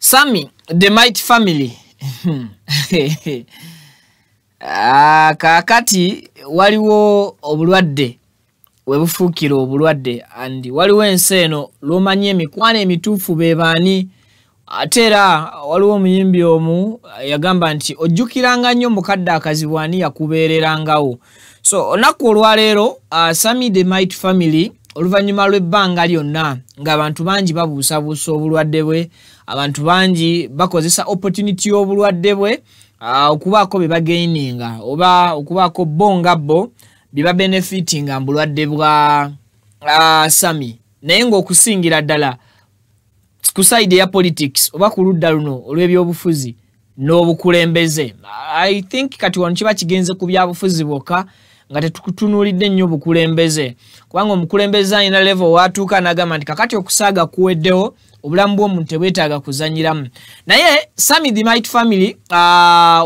Sammy, the Might family. Kakati waliwo obulwadde webufuukira obulwadde and waliwo enseno lomanye emikwana emituufu bebaani ate era waliwo omuyimbi omu yagamba nti ojjukiranga nnyo mukadde akazibwani yakubeererangawo. So olunaku olwaleero Sammy the Might family oluvannyuma lw'ebbanga lyonna ng'abantu bangi babuusabuusa obulwadde bwe, abantu bangi bakozesa opportunity y'obulwadde bwe okubaako bye bagaininga oba okubaako bo nga bo bye babenefitinga mu bulwadde bwa Sammy. Naye ng'okusingira ddala ku side ya politics oba ku ludda luno olw'ebyobufuzi n'obukulembeze, I think kati wano kiba kigenze ku byabufuzi bwokka nga tetukutunuulidde nnyo obukulembeze, kubanga omukulembeze alina level watuuka n'agamba nti kakati okusaaga kuweddewo, obulamu bw'omuntu tebwetaaga kuzanyiramu. Naye Sammy the Might family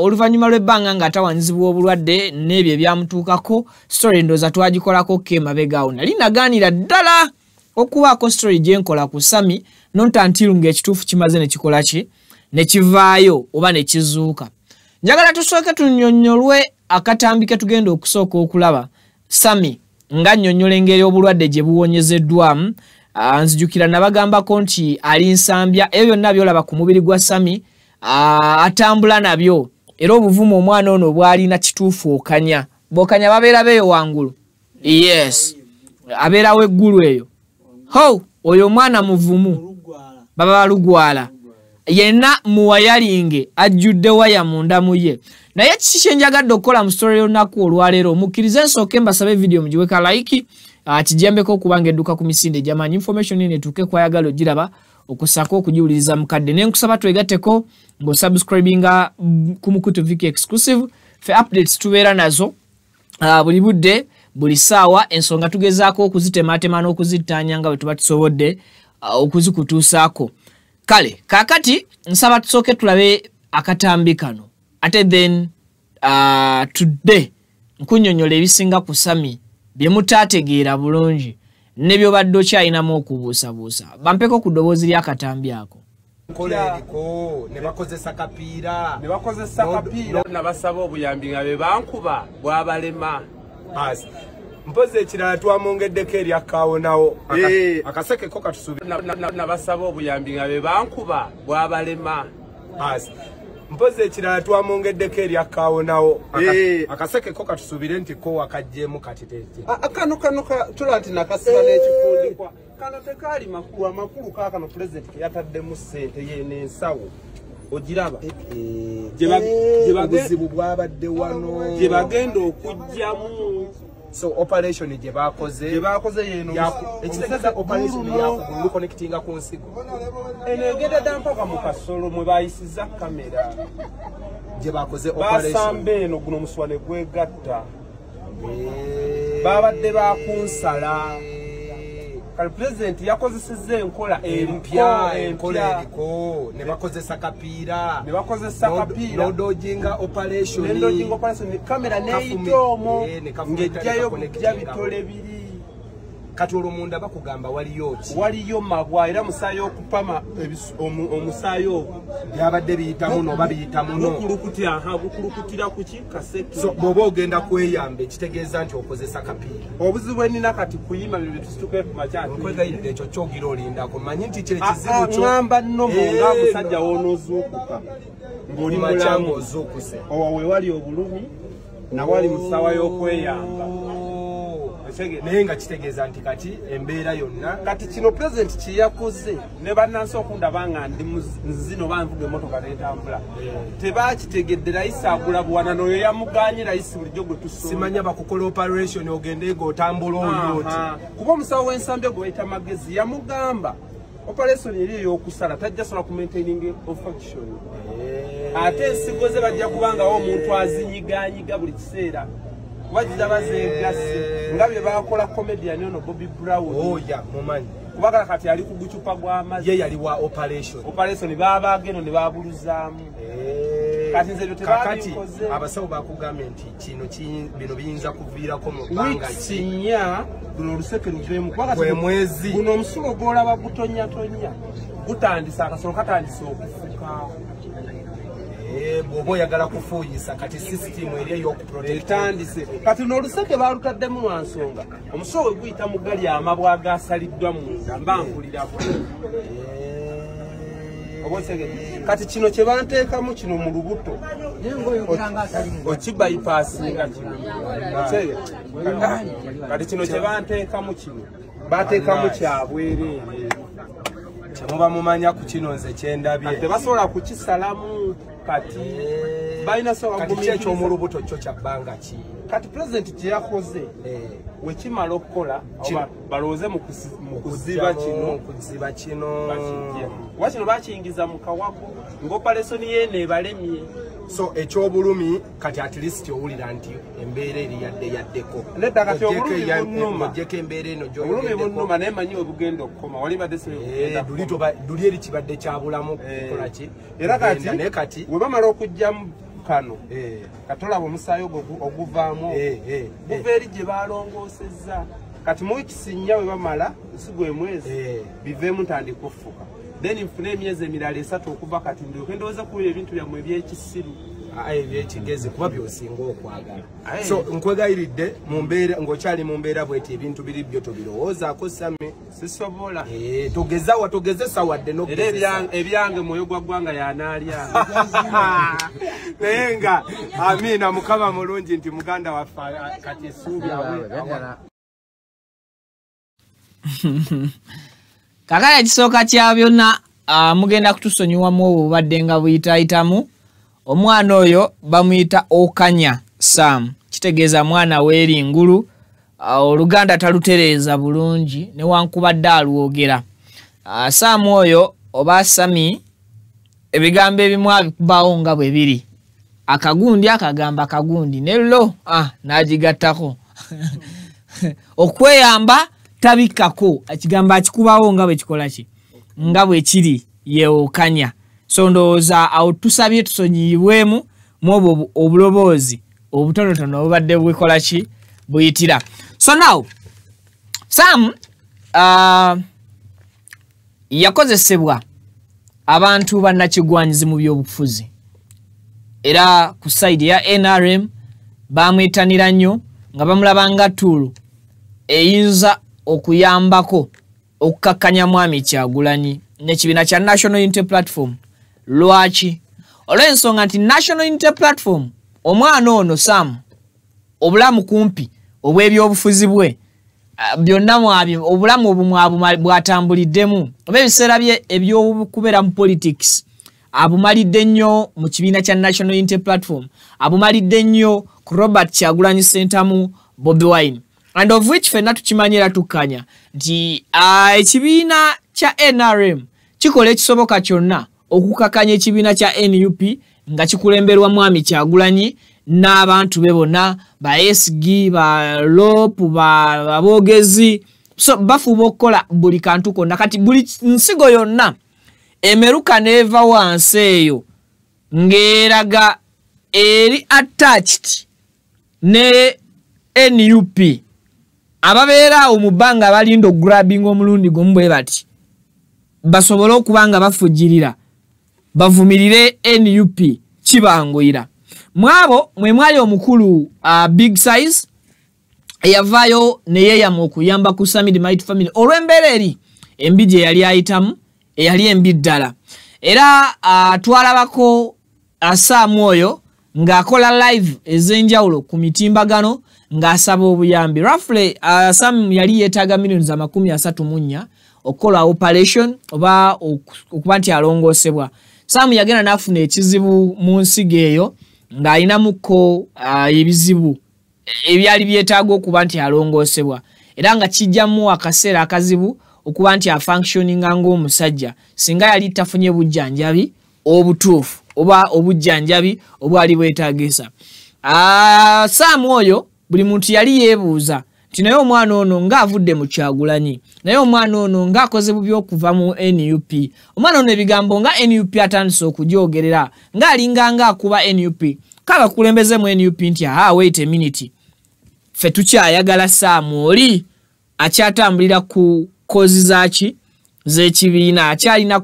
oluvannyuma lw'ebbanga ng'atawaanyizibwa obulwadde n'ebyo ebyamutuukako, story ndooza twagikolako k'emabegaawo. Nali nagaanira ddala okubaako story gye nkola ku Sammy nontantiru ng'ekituufu kimaze ne kikola ki ne kivaayo oba ne kizuuka. Njagala tusooke tunnyonnyolwe akatambi ke tugenda okusooka okulaba Sammy nga nnyonnyola engeri obulwadde gye buwonyezeddwamu. Nzijukira nabagambako nti ali nsambya, ebyo byonna byolaba ku mubiri gwa Sammy atambula nabyo, era obuvumu omwana ono bwalina kituufu okanya. Bokanya babeera beeyo wangulu, yes, abeerawo eggulu eyo. Ho, oyo omwana muvumu baba balugwala, yenna muwayalinge ajjudde waya munda mu ye. Naye kiki kye njagadde okukola mu story y'olunaku olwaleero, mukkirize nsooke mbasabe video mugiweka like, kijembeko okubanga edduka ku misinde gy'amaanyi information ene etuuke kwayagala ogiraba okusako okugiwuliriza mukadde. Ne nkusaba twegatteko ng'osubscribinga ku Mukutu Viki exclusive fe updates tubeera nazo buli budde buli ssaawa, ensonga tugezaako okuzitematema n'okuzittaanya nga bwe tuba tusobodde okuzikutuusaako. Kale kaakati nsaba tusooke tulabe akatambi kano, ate then today nkunnyonnyola ebisinga ku Sammy bye mutaategeera bulungi ne by'obadde okyalinamu okubuusabuusa. Bampeko ku ddoboozi ly'akatambi ako. Ne bakozesa kapiira nabasaba obuyambi nga be bankuba bwabalema. Mpozi ekirala twamwongeddeko eryakaawonawo akasekeko katusubire nabasaba obuyambi nga be bankuba bwabalema. Mpozi ekirala twamwongeddeko eryakaawonawo akasekeko katusubire nti ko wakajjeemu katitete kano tula nti nakasiba n'ekifundikwa kano tekaali makulu. Amakulu kaakano pulezidenti ke yataddemu ssente y'enensawo ogiraba obuzibu bwabadde wano gye bagenda okujjamu. So operation gye bakoze yeno ekitegeeza operation ya connectinga ku nsigo eno egenda dampaka mu Kasolo mwe bayisiza kamera gye bakoze operation basambe eno guno muswane gwegatta babadde bakunsala. Kale president yakozesezza enkola empya eriko ne bakozesa kapiira n'odojinga operation kamera n'eyitoomo ng'ejjayo kujja bitole biri. Kati olumunda bakugamba waliyo mabwa era musaayi okupama omusaayi ogwo byabadde biyitamu n'oba biyitamu bukulukutira ku kikaseke. So bw'oba ogenda kweyamba ekitegeeza nti okozesa kapiira. Obuzibu enina kati kuyima bye tusituke ku makyati nkwegayirira ekyo kyogira olindako manyi nti kye kizibu kyo ngamba nnomo nga musajja wonoozuukuka ng'oli mulamu ozuukuse owa we wali obulumi na wali musawa y'okweyamba. Naye nga kitegeeza nti kati embeera yonna kati kino president kiyakoze ne bannansi okundaba nga ndi nzino banvuga emmotoka n'entambula tebakitegedde. Layisi agula buwana n'oyo yamuganye layisi bulijjo gwe tusobola. Simanya bakukola operation ogende ng'otambula oyooti kuba omusawo w'ensambya gwe bayita Magezi yamugamba operation eri ey'okusala tajja sobola ku maintaining of faction. Ate ensigo ze bajja kubangawo omuntu azinyiganyiga buli kiseera wajja bazegase nga bye bakola comedian ono Bobby Brown. Mumanyi kubagala kati ali ku gucupa gw'amazzi ye yali wa operation babageno ne babuluzaamu. Kati nze kakati abasawo bakugambye nti kino bino biyinza kuviirako mu bbanga kinya guno oluseke luvemu kubanga mwezi guno omusulo gw'olaba gutonnyatonya gutandisa akasolo katandisa okufuga fuuka bw'oba oyagala kufuuyisa kati sisitimu eri ey'okuprotectandise kati n'oluseke baalutaddemu lwa nsonga omusowo we guyita mu gali amabwa agasaliddwa munda mbankulirako kati kino kye banteekamu kino mu lubuto okibayipasinga kino kati kino kye banteekamu kino bateekamu kyabwereere kyemuba mumanya ku kino nze kyendabye tebasobola kukisalamu kati balina eky'omu lubuto kyo kyabbanga ki kati pulezidenti kye yakoze wekimala okukola balowooze mu kuziba kino wa kino bakiyingiza mu kawago ng'operation yeeno ebalemye so eky'obulumi kati at least owulira nti embeera eri yaddeko nedda kati obulumi embeera eno obulumi bunnuma naye manyi obugenda okukoma wali badde duli eri kibadde kyabulamu kukola ki era kati we bamala okujjamu kano katolaba omusaayi oguvaamu guva eri gye balongoosezza kati mu wiiki nnya we bamala nsigwe mwezi biveemu ntandika okufuka then nfune emyezi emirala 3 okuva kati ndyoke ndowooza kuba ebintu byammwe ebyekisiru ebyekigezi kuba byosinga okwagala so nkwegayiridde ng'okyali mu mbeera bweti ebintu biri byo tobirowoozaako same sisobola togezesa wadde era ebyange mwoyo gwa ggwanga yanaalya naye nga amiina mukama mulungi nti muganda waffe kati essuubi kakala ekisooka kya byonna mugenda kutusonyiwamu obwo bubadde nga buyitaayitamu omwana oyo bamuyita Okanya Sam kitegeeza mwana weeri ngulu oluganda talutereeza bulungi newankubadde alwogera Sam oyo oba Sami ebigambo ebimu abikubaawo nga bwe biri akagundi akagamba akagundi nello n'agigattako okweyamba tabikkako ekigambo akikubaawo nga bwe kikola ki nga bwe kiri ye Okanya so ndowooza awo tusabye tusonyiyibwemu mu obwo obuloboozi obutonotono obubadde bwikola ki buyitira so now Sam yakozesebwa abantu bannakigwanyizi mu by'obufuzi era ku side ya NRM bamwetanira nnyo nga bamulaba nga ttuulu eyinza okuyambako okukakkanya Mwami Kyagulanyi n'ekibiina kya National Unity Platform lwaki olw'ensonga nti National Unity Platform omwana ono Sam obulamu kumpi obw'ebyobufuzi bwe byonna mwabyo obulamu obumwe bwatambuliddemu oba ebiseera bye ebyokubeera mu politics abumalidde nnyo mu kibiina kya National Unity Platform abumalidde nnyo ku Robert Kyagulanyi Ssentamu Bobi Wine and of which fenna tukimanyira tukkanya nti ekibiina kya NRM kikola ekisoboka kyonna okukakanya ekibiina kya NUP nga kikulemberwa Mwami Kyagulanyi n'abantu be bonna ba SG ba LOP ba boogezi so bafuba okukola buli kantu konna kati buli nsigo yonna emeruka neeva wansi eyo ng'eraga eri attached ne NUP ababeera awo mu bbanga balinda okugrabinga omulundi gumu bwe bati basobole okuba nga bafujjirira bavumirire NUP kibanguyira mwabo mwe mwali omukulu Big Size eyavaayo neyeeyama okuyamba ku Sami the Mighty Family olw'embeera eri embi gye yali ayitamu eyali embi ddala era twalabako Sam oyo ng'akola live ez'enjawulo ku mitimbagano ng'asaba obuyambi roughly Sam yali yeetaaga millions 34 okukola operation oba okuba nti alongoosebwa Sam yagenda n'afuna ekizibu mu nsigo eyo ng'alinamuko ebizibu ebyali byetaaga okuba nti alongoosebwa era nga kijjamu akaseera akazibu okuba nti afunctioninga ng'omusajja singa yali tafunye bujjanjabi obutuufu oba obujjanjabi obwali bwetaagisa Sam oyo buli muntu yali yeebuuza nti naye omwana ono ng'avudde mu Kyagulanyi naye omwana ono ng'akoze bubi okuva mu NUP omwana ono ebigambo nga NUP atandise okugyogerera ng'alinga ng'akuba NUP kabakulembeze mu NUP nti wait a minute ffe tukyayagala Sam oli akyatambulira ku kozi zaaki z'ekibiina akyalina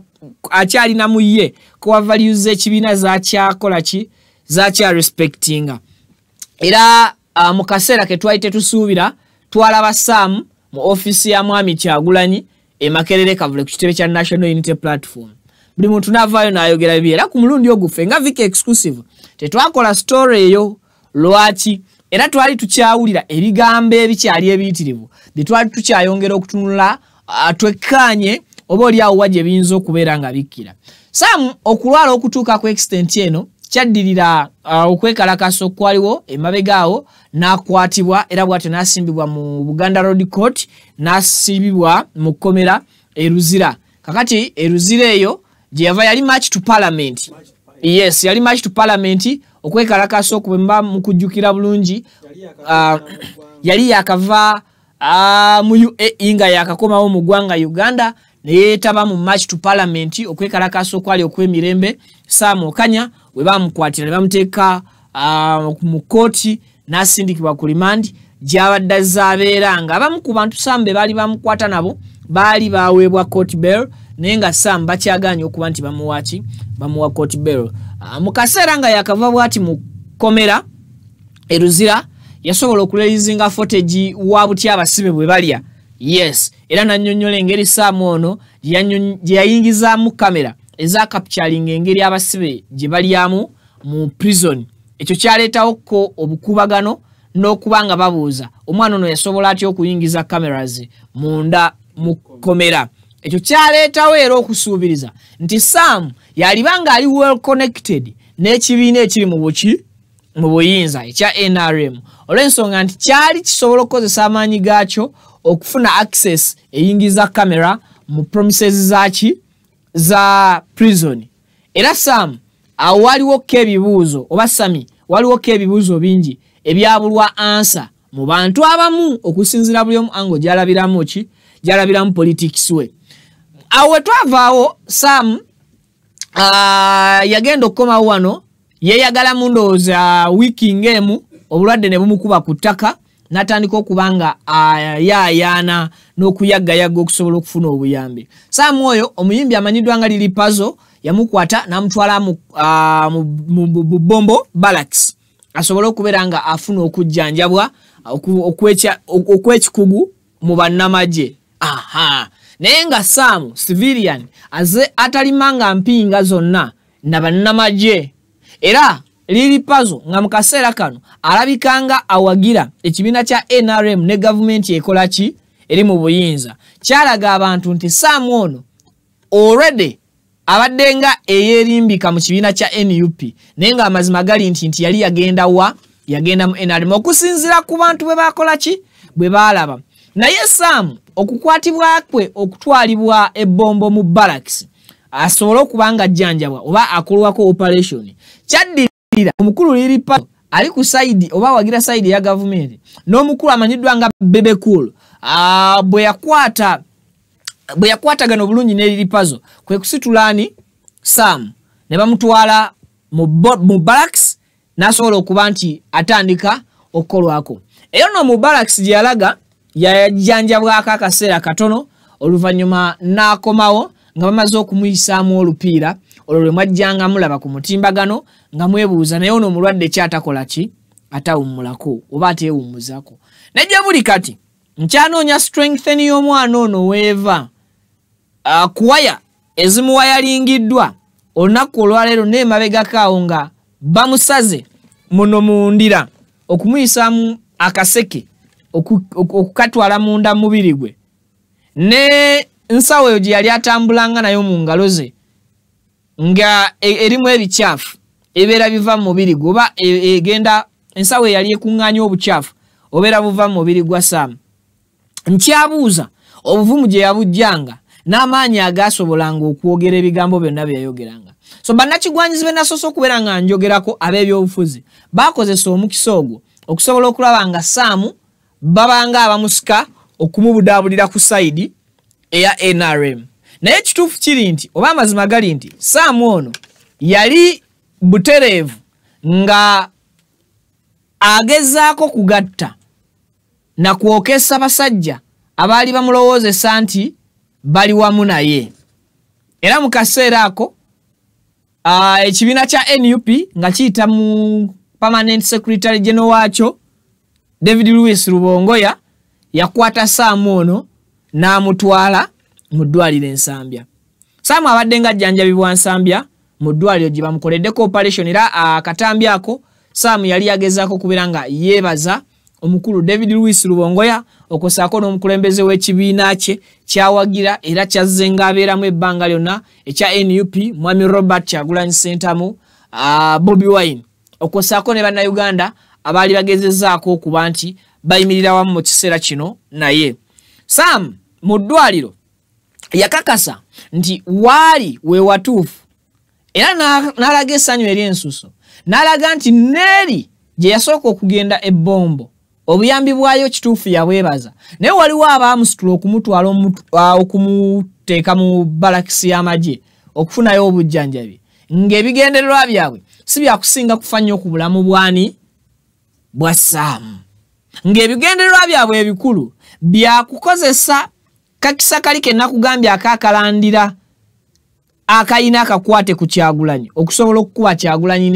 akyali na muye ko values z'ekibiina zakyakola ki zakya respectinga era mu kaseera ke twali tetusuubira twalaba Sam mu office ya Mwami Kyagulanyi e Makerere Kavule ku kitebe kya National Unity Platform buli muntu navaayo n'ayogera bibye era ku mulundi ogufe nga Vic exclusive tetwakola story eyo lwaki era twali tukyawulira ebigambo ebikyali ebiyitirivu bitwali tukyayongera okutunula twekkaanye oba oli awo wajje biyinza okubeera nga bikkira Sam okulwala okutuuka ku extent eno kyaddirira okwekalakasa okwaliwo emabegaawo n'akwatibwa era bw'atyo n'asimbibwa mu Buganda Road Court n'asibibwa mu kkomera e Luzira kakati e Luzira eyo gye yava yali match to parliament yes yali match to parliament okwekalakasa okubemba mu kujjukira bulungi yali yakava mu UAE nga yakakomawo mu ggwanga Uganda neyeetaba mu match to parliament okwekalakasa okwali okw'emirembe Sam Okanya we bamukwatira ne bamuteeka mu kooti n'asindikibwa ku remand gy'abadde zaabeera nga abamu ku bantu Sam be baali bamukwata nabo baali baweebwa court bail naye nga Sam bakyagaanye okuba nti bamuwa court bail mu kaseera nga yakava bw'ati mu kkomera e Luzira yasobola okulelizinga footage wa butya abasibe bwe balya yes era nannyonnyola engeri Sam ono gye yayingizaamu kamera eza capturing engeri abasibe gye balyamu mu prison ekyo kyaleetawo ko obukubagano n'okuba nga babuuza omwana ono yasobola atya okuyingiza cameras munda mu kkomera ekyo kyaleetawo era okusuubiriza nti Sam yalibanga ali well connected n'ekibiina ekiri mu buyinza ekya NRM olw'ensonga nti kyali kisobola okukozesa amaanyi gaakyo okufuna access eyingiza kamera mu premises za prison era Sam awo waliwo ebibuuzo oba Sami waliwo ebibuuzo bingi ebyabulwa answer mu bantu abamu okusinzira buli omu ango gyalabiramu politics we awo twavaawo Sam yagenda okukomawo wano yeyagala mu ndowooza wiiki ng'emu obulwadde ne bumukuba ku ttaka n'atandika okuba nga yaayaana n'okuyaggayaga okusobola okufuna obuyambi Sam oyo omuyimbi amanyiddwa nga Lili Puzzle yamukwata n'amutwala mu Bombo Barracks asobole okubeera nga afuna okujjanjabwa okw'ekikugu mu bannamagye naye nga Sam civilian atalimanga mpinga zonna na bannamagye era Lili Puzzle nga mu kaseera kano alabikanga awagira ekibiina kya NRM ne gavumenti ekola ki eri mu buyinza kyalaga abantu nti Sam ono already abadde nga eyeerimbika mu kibiina kya NUP naye nga amazima gali nti yali yagenda mu NRM okusinzira ku bantu bwe bakola ki bwe baalaba naye Sam okukwatibwa kwe okutwalibwa ebbombo mu barracks asobola okuba nga ajjanjabwa oba akolwako operation kyaddirira omukulu Lili Puzzle ali ku side oba wagira side ya gavumenti n'omukulu amanyiddwa nga Bebe Cool bwe yakwatagana bulungi ne Lili Puzzle kwe kusitulani Sam ne bamutwala mu barracks n'asobola okuba nti atandika okukolwako eyo no mu barracks gye yalaga yajjanjabwako akaseera katono oluvannyuma n'akomawo nga bamaze okumuyisaamu olupiira olwo lwe mwajjanga mulaba ku mutimbagano nga mwebuuza naye ono omulwadde kyatakola ki atawummulako oba ateewummuzako nejje buli kati nkyanoonya strengthen y'omwana ono weeva kuwaya ezimuwayalingiddwa olunaku olwaleero n'emabegakaawo nga bamusaze muno mundira okumuyisaamu akaseke okukatwala munda mubiri gwe ne nsawo eyo gye yali atambulanga nayo mu ngalo ze nga erimu ebikyafu ebeera biva mu mubiri gwe oba egenda ensawo yali ekuŋŋaanya obukyafu obeera buva mu mubiri gwa Sam nkyabuuza obuvumu gye yabujjanga n'amaanyi agaasobolanga okwogera ebigambo byonna bye yayogeranga so bannakigwanyizi be nasoose okubeera nga njogerako ab'ebyobufuzi baakozesa omukisa ogwo okusobola okulaba nga Sam babanga abamusika okumubudaabulira ku sayidi eya NRM naye ekituufu kiri nti oba amazima gali nti Sam ono yali butereevu nga agezaako kugatta na kwokesa basajja abaali bamulowoozesa nti bali wamu naye era mu kaseera ako ekibiina kya NUP nga kiyita mu permanent secretary general waakyo David Louis Rubongoya yakwata Sam ono n'amutwala mu ddwaliro Ensambya. Sam abadde nga ajjanjabibwa Nsambya mu ddwaliro gye bamukoleddeko operation era akatambi ako Sam yali yagezaako kubeera nga yeebaza omukulu David Louis Rubongoya okusaako n'omukulembeze w'ekibiina kye kyawagira era kyazzenga abeeramu ebbanga lyonna ekya NUP Mwami Robert Kyagulanyi Ssentamu Bobi Wine okusaako ne bannayuganda abaali bagezezzaako okuba nti bayimirira wamu mu kiseera kino naye. Sam mu ddwaliro yakakasa nti waali we watuufu era n'alaga essanyu ery'ensuso n'alaga nti neeri gye yasooka okugenda ebbombo obuyambi bwayo kituufu yabwebaza naye waliwo abaamusitula okumutwala okumuteeka mu balakisi y'amagye okufunayo obujjanjabi ng'ebigendererwa byabwe si byakusinga kufa nnyo ku bulamu bwani bwa Sam ng'ebigendererwa byabwe ebikulu byakukozesa kakisa kali kenna kugambye akaakalandira akayina akakwate ku Kyagulanyi okusobola okukuba Kyagulanyi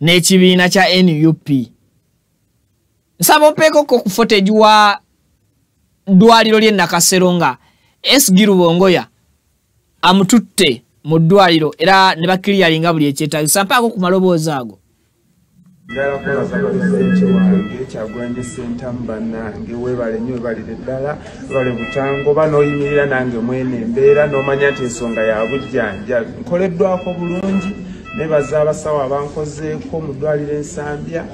n'ekibiina kya NUP. Nsaba opeekoko ku footage wa ddwaliro ly'e Nakasero nga SG Rubongoya amututte mu ddwaliro era ne bakiriyalinga buli ekyetaagisa mpaako ku maloboozi ago. Ndala kubaza balusenche wange Kyagulanyi Ssentamu bannange webale nnyo webalire ddala webale butango bano oyimirira nange mwene embeera n'omanya nti ensonga ya bujjanjabi nkoleddwako bulungi nebaza abasawo abankozeeko mu ddwaliro Ensambya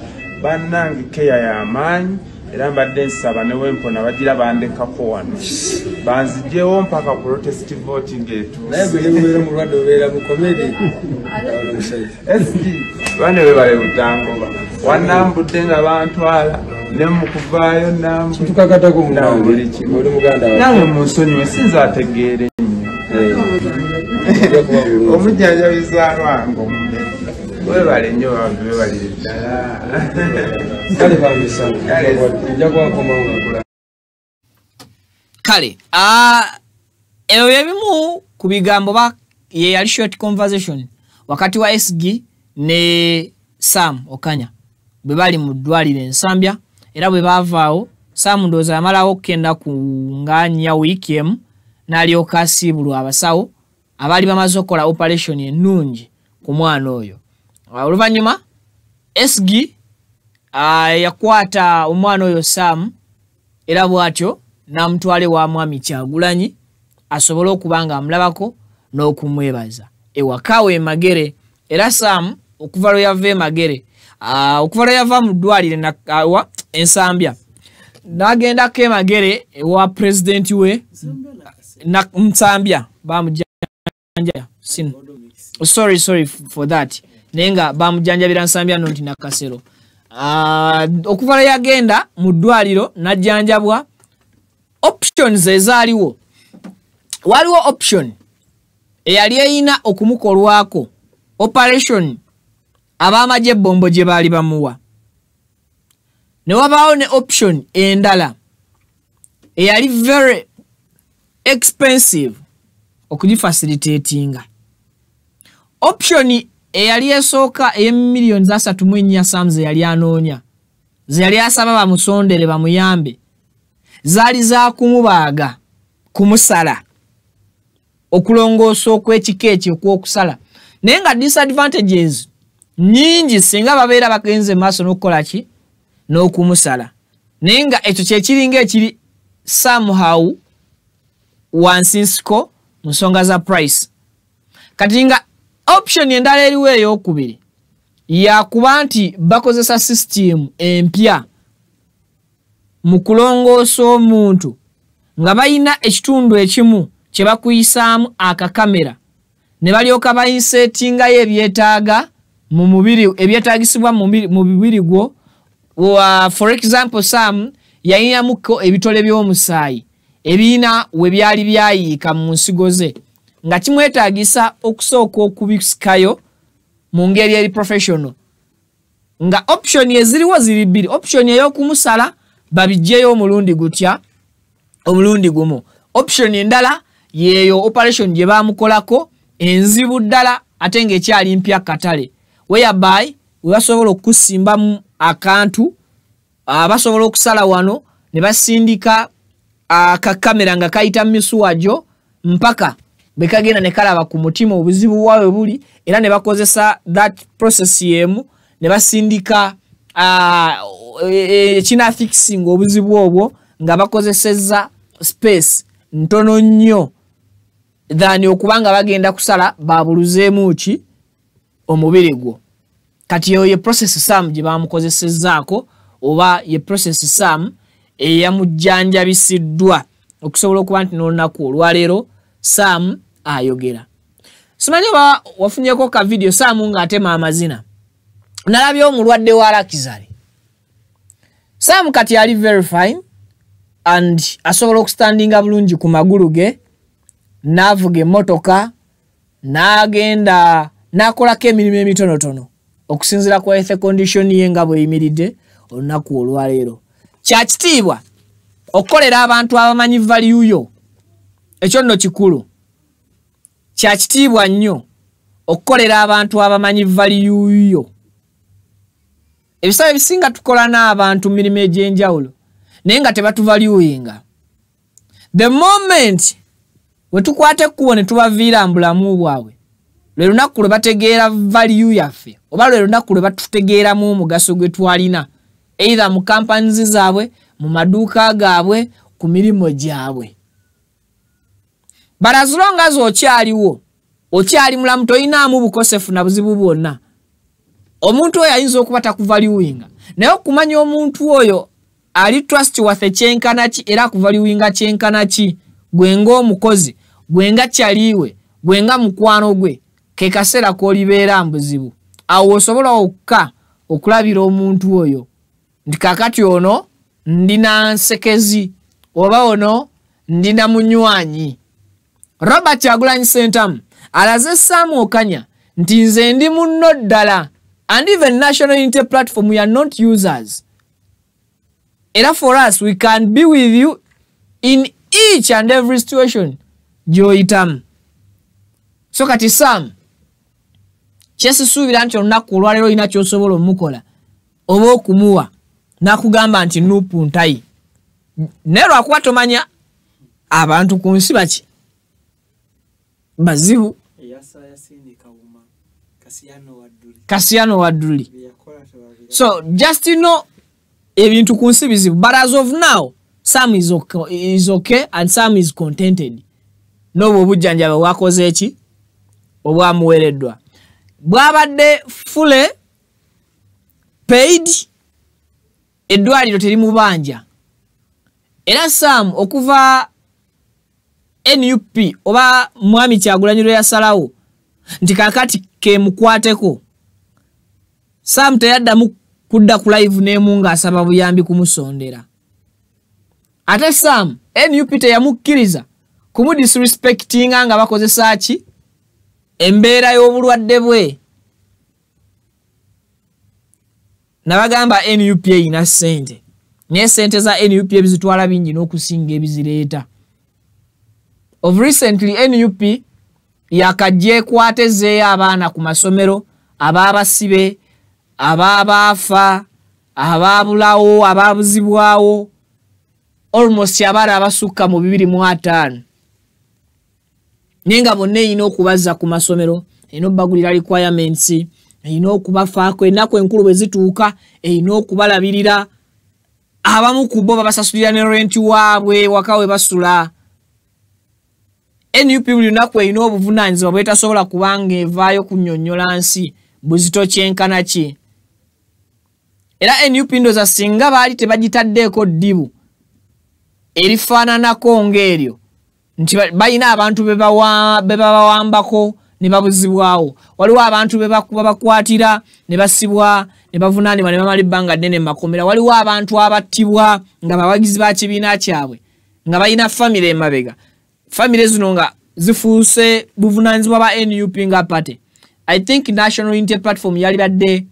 bannange keya y'amaanyi era mbadde nsaba ne wempona bagira bandekako wano banzigyewo mpaka protest voting bane webale butangoba wanambudde nga bantwala ne mukuvaayo namwe munsonyiwe sinza ategeere nnyo omujjanjabiza lwange omume webale nnyo bantu webalire ddala kale eyo ebimu ku bigambo ye yali short conversation wakati wa SG ne Sam Okanya bwe bali mu ddwaliro Ensambya era bwe baavaawo Sam ndowooza yamalawo okugenda ku nganya wiiki emu n'alyoka asiibulwa abasawo abaali bamaze okukola operation ennungi ku mwana oyo. Oluvannyuma SG yakwata omwana oyo Sam era bw'atyo n'amutwala ewa Mwami Kyagulanyi asobole okuba nga amulabako n'okumwebaza ewaka we Magere era Sam okuva lwe yava Magere okuva lwe yava mu ddwaliro Ensambya n'agendako Magere ewa president we Nsambya bamujjanja sorry for that nenga bamujjanjabira Nsambya no nti Nakasero okuva lwe yagenda mu ddwaliro n'ajjanjabwa options ezaaliwo waliwo option eyali eyina okumukolwako operation abamagye bombo gye baali bamuwa ne wabaawo ne option endala eyali very expensive okugifacilitatinga. Option eyali esooka ey'emiliyoni za 3.4 Sam ze yali anoonya ze yali asaba bamusondere bamuyambe zaali za kumubaaga kumusala okulongoosa okw'ekika ekyo okw'okusala naye nga disadvantages nyingi singa babeera bagenze maaso n'okukola ki n'okumusala naye nga ekyo kyekiringa ekiri somehow wansinsiko mu nsonga za price. Kati nga option endala eriwo ey'okubiri yakuba nti bakozesa system empya mu kulongoosa omuntu nga bayina ekitundu ekimu kye bakuyisaamu akakamera ne balyoka bayinsetingayo ebyetaaga mu mubiri ebyetaagisibwa mu mubiri gwo. For example Sam yayinamuko ebitole by'omusaayi ebiina we byali byayiika mu nsigo ze nga kimwetaagisa okusooka okubisikayo mu ngeri eri professional nga option eziriwo ziri bbiri. Option ey'okumusala babijjeyo omulundi gutya omulundi gumu. Option endala yeyo operation gye bamukolako enzibu ddala ate ng'ekyali mpya katale whereby we basobola okusimbamu akantu basobola okusala wano ne basindika akakamera nga kayita misuwajo mpaka bekagenda ne kalaba ku mutima obuzibu bwawe buli era ne bakozesa that process yemu ne basindika china fixing obuzibu obwo nga bakozeseza space ntono nnyo than okubanga bagenda kusala babuluzeemu ki omubiri gwo kati yo ye process Sam gye bamukozesezaako oba ye process Sam eyamujjanjabisiddwa okusobola okuba nti n'olunaku olwaleero Sam ayogera. Simanyi wafunyeko ka video Sam ng'atema amazina. Nalabye omulwadde wa Lakizale. Sam kati ali very fine and asobola okustandinga bulungi ku magulu ge n'avuga emmotoka n'agenda n'akolako emirimu emitonotono okusinziira ku health condition ye nga bweyimiridde olunaku olwaleero. Kya kitiibwa okukolera abantu abamanyi value yo ekyo nno kikulu. Kya kitiibwa nnyo okukolera abantu abamanyi value yo. Ebisawe ebisinga tukola n'abantu mirimu egy'enjawulo naye nga tebatuvaluinga. The moment we tukwate ekkubo ne tubaviira mu bulamu bwabwe lwe lunaku lwe bategeera value yaffe oba lwe lunaku lwe batutegeeramu omugaso gwe twalina either mu companies zaabwe mu maduuka gaabwe ku mirimu gyabwe. But as long as okyali mulamu toyinaamu bukosefu na buzibu bwonna omuntu oyo ayinza okuba takuvaluinga naye okumanya omuntu oyo ali trustworthy kyenkana ki era akuvaluinga kyenkana ki gwenga omukozi gwenga kyaliwe gwenga mukwano gwe ke kaseera k'olibeera mbuzibu awo osobola okulabira omuntu oyo nti kakati ono ndina nsekezi oba ono ndina munywanyi. Robert Kyagulanyi Ssentamu alaze Sam Okanya nti nze ndi munno ddala and even National Unity Platform we are not users. Era for us we can be with you in each and every situation gy'oyitamu. So kati Sam kyesisuubira nti olunaku olwaleero olina ky'osobola omukola oba okumuwa n'akugamba nti nupu ntayi naye lwakuba tomanya abantu ku nsi baki bazibu. Kasiyano Waduli. So just ebintu ku nsi bizibu but as of now Sam is okay and Sam is contented. N'obwo obujjanjabi bwakoze eki obwamuweereddwa bwabadde fule paid eddwaliro terimubanja era Sam okuva NUP oba Mwami Kyagulanyi lwe yasalawo nti kakati ke mukwateko Sam teyaddamu kudda ku live n'emu ng'asaba buyambi kumusondera ate Sam NUP teyamukkiriza kumudisrespectinga nga bakozesa ki embeera y'obulwadde bwe nabagamba NUP eyina ssente naye ssente za NUP ebizitwala bingi n'okusinga ebizireeta. Of recently NUP yakajja ekwatezeeyo abaana ku masomero abaabasibe abaabaafa abaabulawo abaabuzibwawo almost abaana abasukka mu 205 naye nga bonna erina okubazza ku masomero erina obbagulira requirements erina okubafaako ennaku enkulu bwe zituuka erina okubalabirira abamu ku bo babasasulira ne rent waabwe waka we basula. NUP buli lunaku erina obuvunaanyizibwa bwe tasobola kubanga evaayo kunnyonnyola nsi buzito kyenkana ki era NUP ndoza singa baali tebagitaddeeko ddibu erifaananako ng'eryo nti balina abantu be babawambako ne babuzibwawo waliwo abantu be bakwatira ne basibwa ne bavunaanibwa ne bamala ebbanga ddene mu makomera waliwo abantu abattibwa nga bawagizi ba kibiina kyabwe nga balina famire emabega famire zino nga zifuuse buvunaanyizibwa ba NUP nga party. I think National Unity Platform yali badde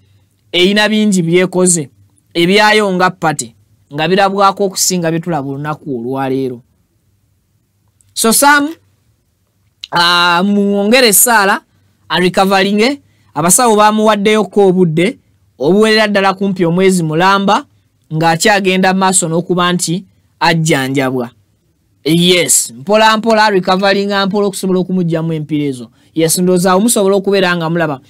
eyina bingi byekoze ebyayo nga party nga birabwako okusinga bye tulaba olunaku olwaleero. So Sam muongere sala recovering abasawo bamuwaddeyo ko obudde obuwerera ddala kumpi omwezi mulamba ng'akyagenda maaso n'okuba nti ajjanjabwa. Yes, mpola mpola recovering mpola okusobola okumugyamu empirezo. Yes, ndooza omusobola okubeera nga mulaba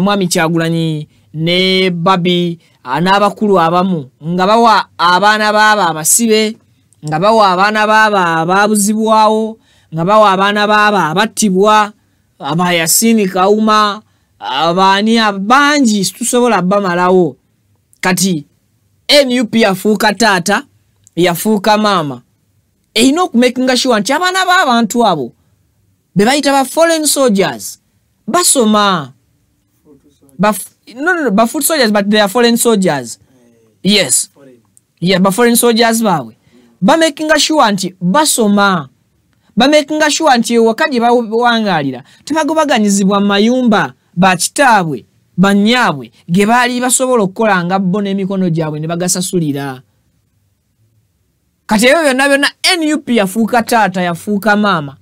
Mwami Kyagulanyi ne Babi n'abakulu abamu nga bawa abaana baaba abasibe, nga bawa abaana baaba ababuzibwawo, nga bawa abaana baaba abattibwa, abayasini Kauma, abaani abangi tusobola bamalawo. Kati NUP yafuuka taata, yafuuka maama. Erina okumakinga sure nti abaana b'abantu abo be bayita ba foreign soldiers basoma. Ba foot soldiers, but they are foreign soldiers. Yes. Yeah, ba foreign soldiers bawe. Ba making sure nti basoma. Ba making sure nti wakaje bawangalira tebagobaganyizibwa mayumba ba kitaabwe banyaabwe ge baali basobola okukola nga bo n'emikono gyabwe ne bagasasulira. Kati ebyo byonna NUP yafuuka taata, yafuuka maama.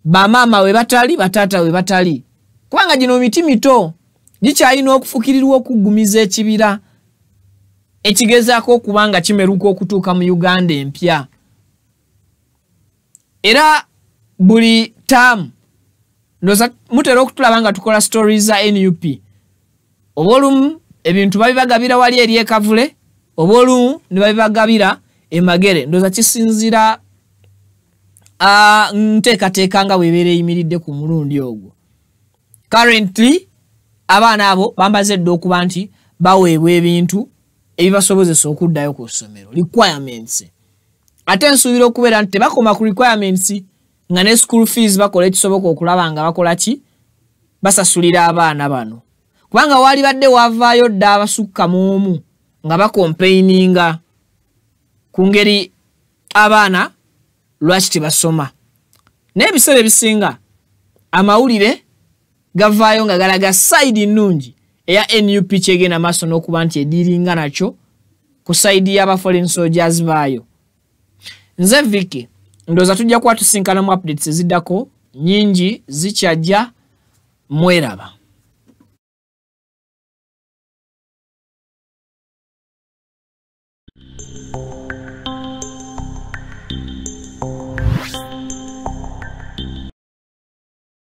Ba maama we batali, batata we batali. Kubanga gino miti mito gikyalina okufukirirwa okugumiza ekibira ekigezaako okubanga kimeruka okutuuka mu Uganda empya. Era buli taamu ndoza mutera okutulaba nga tukola stories za NUP. Obolumu ebintu babibagabira wali eri ekavule, obolumu ne babibagabira emagere. Ndoza kisinzira nteekateeka nga webeera eyimiridde ku mulundi ogwo. Currently abaana abo bambaze dde okuba nti baweebwa ebintu ebibasobozesa okuddayo ku ssomero, requirements. Ate nsuubira okubeera nti tebakoma ku requirements nga ne school fees bakola ekisoboka okulaba nga bakola ki, basasulira abaana bano. Kubanga wali badde wavaayo dda abasukka mu omu nga bakompaininga ku ngeri abaana lwaki tebasoma. N'ebiseera ebisinga amawulire gavaayo nga galaga side nnungi eya NUP kyegenda maaso n'okuba nti ediringa nakyo ku side y'aba foreign soldiers baayo. Nze Vicky ndooza tujja kuba tusinkana mu updates eziddako, nyingi zikyajja, mweraba.